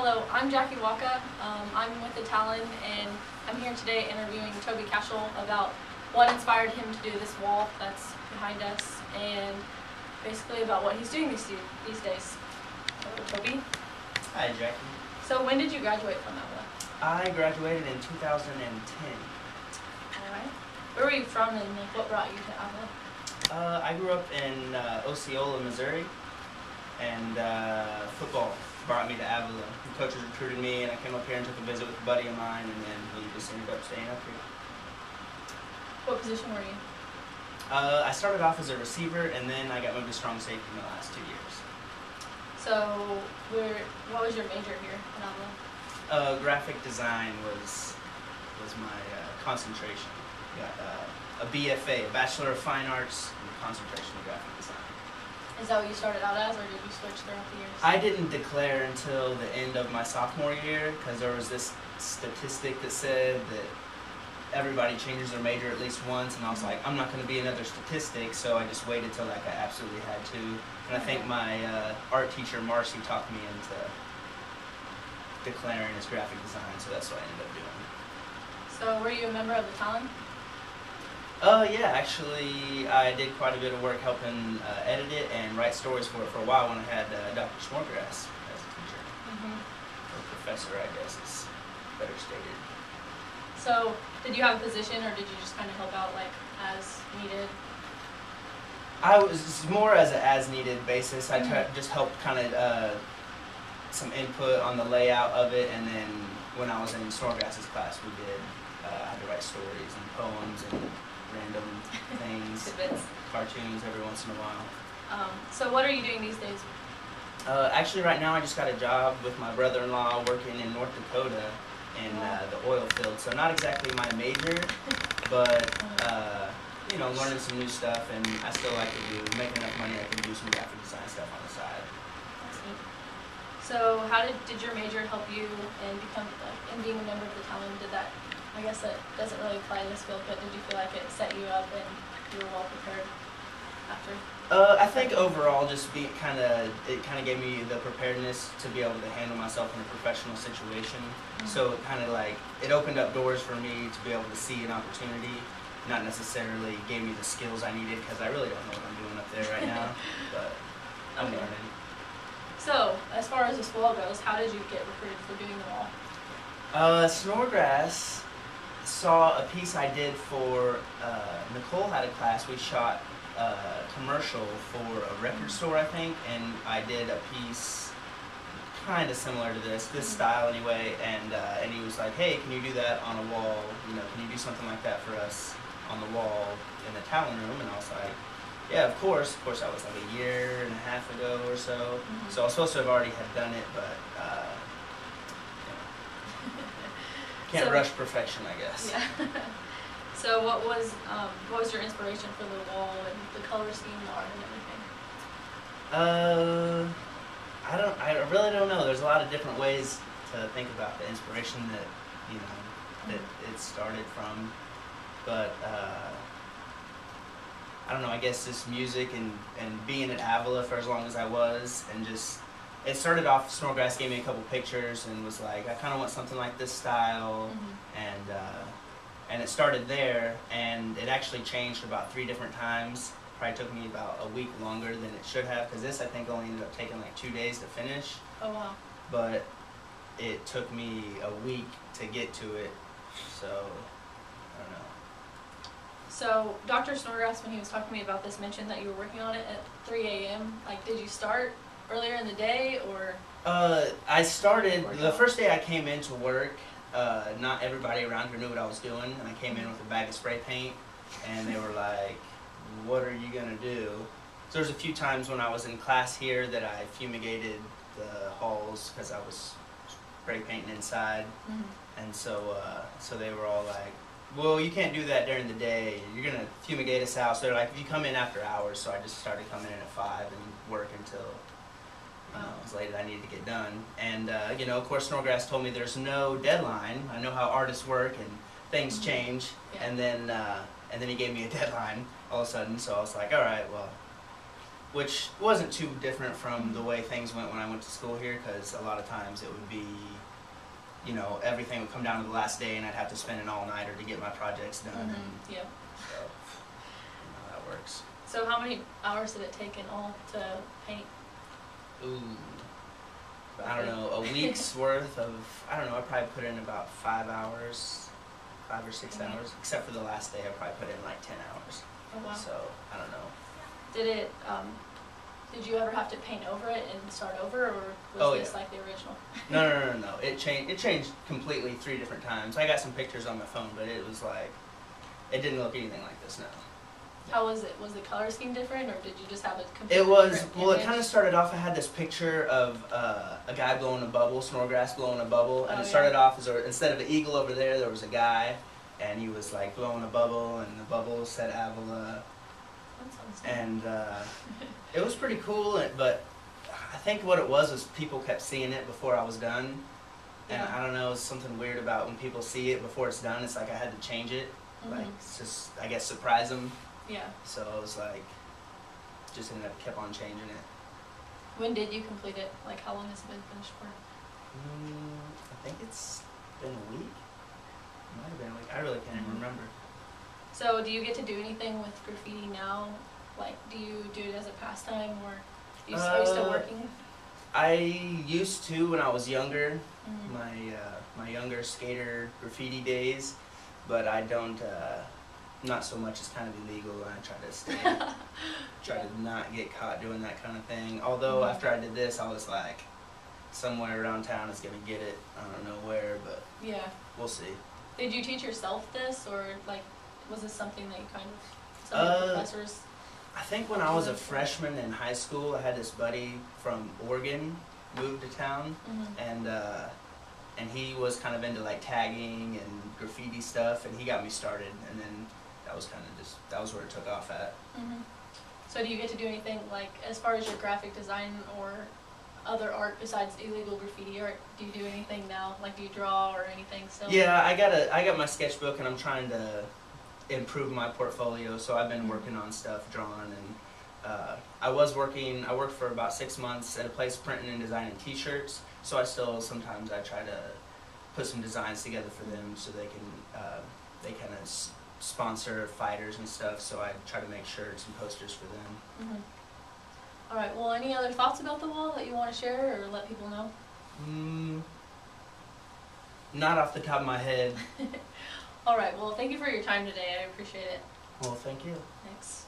Hello, I'm Jackie Waka. I'm with the Talon, and I'm here today interviewing Toby Cashell about what inspired him to do this wall that's behind us, and basically about what he's doing these days. Hello, Toby. Hi, Jackie. So when did you graduate from Avila? I graduated in 2010. Alright. Where were you from, and what brought you to Avila? I grew up in Osceola, Missouri, and football brought me to Avila. The coaches recruited me, and I came up here and took a visit with a buddy of mine, and then we just ended up staying up here. What position were you? I started off as a receiver, and then I got moved to strong safety in the last 2 years. So, what was your major here in Avila? Graphic design was my concentration. Got a BFA, a Bachelor of Fine Arts, and concentration in graphic design. Is that what you started out as, or did you switch throughout the years? I didn't declare until the end of my sophomore year, because there was this statistic that said that everybody changes their major at least once, and I was like, I'm not going to be another statistic, so I just waited till like I absolutely had to. And I think my art teacher, Marcy, talked me into declaring as graphic design, so that's what I ended up doing. So were you a member of the Talon? Yeah, actually, I did quite a bit of work helping edit it and write stories for it for a while when I had Dr. Snodgrass as a teacher. Or professor, I guess is better stated. So, did you have a position, or did you just kind of help out, like, as needed? I was more as an as-needed basis. I just helped kind of some input on the layout of it, and then when I was in Snodgrass's class, we did I had to write stories and poems and random things, cartoons every once in a while. So what are you doing these days? Actually, right now I just got a job with my brother-in-law working in North Dakota in the oil field. So not exactly my major, but you know, learning some new stuff, and I still like to make enough money I can do some graphic design stuff on the side. That's neat. So how did your major help you in being a member of the Talon? Did that, I guess that doesn't really apply in this field, but did you feel like it set you up and you were well prepared after? I think overall, just it kind of gave me the preparedness to be able to handle myself in a professional situation. So it kind of like, it opened up doors for me to be able to see an opportunity, not necessarily gave me the skills I needed, because I really don't know what I'm doing up there right now, but I'm learning. So, as far as this wall goes, how did you get recruited for doing the wall? Snodgrass saw a piece I did for, Nicole had a class, we shot a commercial for a record store, I think, and I did a piece kind of similar to this style anyway, and he was like, hey, can you do that on a wall, you know, can you do something like that for us on the wall in the Talon room? And I was like, yeah, of course. Of course, that was like a year and a half ago or so. So I was supposed to have already have done it, but you know, can't rush perfection, I guess. Yeah. So what was your inspiration for the wall and the color scheme, the art, and everything? I really don't know. There's a lot of different ways to think about the inspiration that, you know, that it started from, but I don't know, I guess just music and being at Avila for as long as I was, and just, it started off, Snodgrass gave me a couple pictures and was like, I kind of want something like this style, and it started there, and it actually changed about 3 different times. Probably took me about a week longer than it should have, because this I think only ended up taking like 2 days to finish. Oh wow. But it took me a week to get to it, so I don't know. So Dr. Snodgrass, when he was talking to me about this, mentioned that you were working on it at 3 a.m. Like, did you start earlier in the day, or? I started, the first day I came into work, not everybody around here knew what I was doing, and I came in with a bag of spray paint, and they were like, what are you going to do? So there's a few times when I was in class here that I fumigated the halls because I was spray painting inside, and so they were all like, well, you can't do that during the day, you're going to fumigate us out. So they're like, if you come in after hours, so I just started coming in at 5 and work until it was late that I needed to get done. And you know, of course, Snodgrass told me there's no deadline. I know how artists work and things change, and then he gave me a deadline all of a sudden. So I was like, all right, well, which wasn't too different from the way things went when I went to school here, because a lot of times it would be, you know, everything would come down to the last day and I'd have to spend an all-nighter to get my projects done. And Yeah. so, you know, that works. So how many hours did it take in all to paint? Ooh, I don't know, a week's worth of, I don't know, I probably put in about 5 hours, 5 or 6 hours, except for the last day I probably put in like 10 hours. Oh wow. So, I don't know. Did you ever have to paint over it and start over, or was Oh, this yeah. like the original? No. It changed completely 3 different times. I got some pictures on my phone, but it was like, it didn't look anything like this now. How was it? Was the color scheme different, or did you just have a completely It was, different well, it image? kind of started off, I had this picture of a guy blowing a bubble, Snowgrass blowing a bubble, and Oh, it started yeah. off as, instead of an eagle over there was a guy, and he was like blowing a bubble, and the bubble said Avila, That sounds good. and it was pretty cool, but I think what it was people kept seeing it before I was done, and Yeah. I don't know, it's something weird about when people see it before it's done, it's like I had to change it, like, it's just, I guess, surprise them. Yeah. So it was like, just ended up kept on changing it. When did you complete it? Like, how long has it been finished for? I think it's been a week. It might have been a week. I really can't even remember. So, do you get to do anything with graffiti now? Like, do you do it as a pastime, or are you still working? I used to when I was younger, Mhm. my younger skater graffiti days, but I don't. Not so much. It's kind of illegal, and I try to not get caught doing that kind of thing. Although after I did this, I was like, somewhere around town is gonna get it. I don't know where, but Yeah. we'll see. Did you teach yourself this, or like, was this something that you kind of, some of the professors? I think when I was a freshman in high school, I had this buddy from Oregon moved to town, and he was kind of into like tagging and graffiti stuff, and he got me started, and then that was kind of just, that was where it took off at. So do you get to do anything like, as far as your graphic design or other art besides illegal graffiti art? Do you do anything now? Like, do you draw or anything still? Yeah, I got my sketchbook, and I'm trying to improve my portfolio, so I've been working on stuff, drawing, and I worked for about 6 months at a place printing and designing t-shirts, so sometimes I try to put some designs together for them so they kind of sponsor fighters and stuff, so I try to make shirts and posters for them. All right, well, any other thoughts about the wall that you want to share or let people know? Not off the top of my head. All right, well, thank you for your time today. I appreciate it. Well, thank you. Thanks.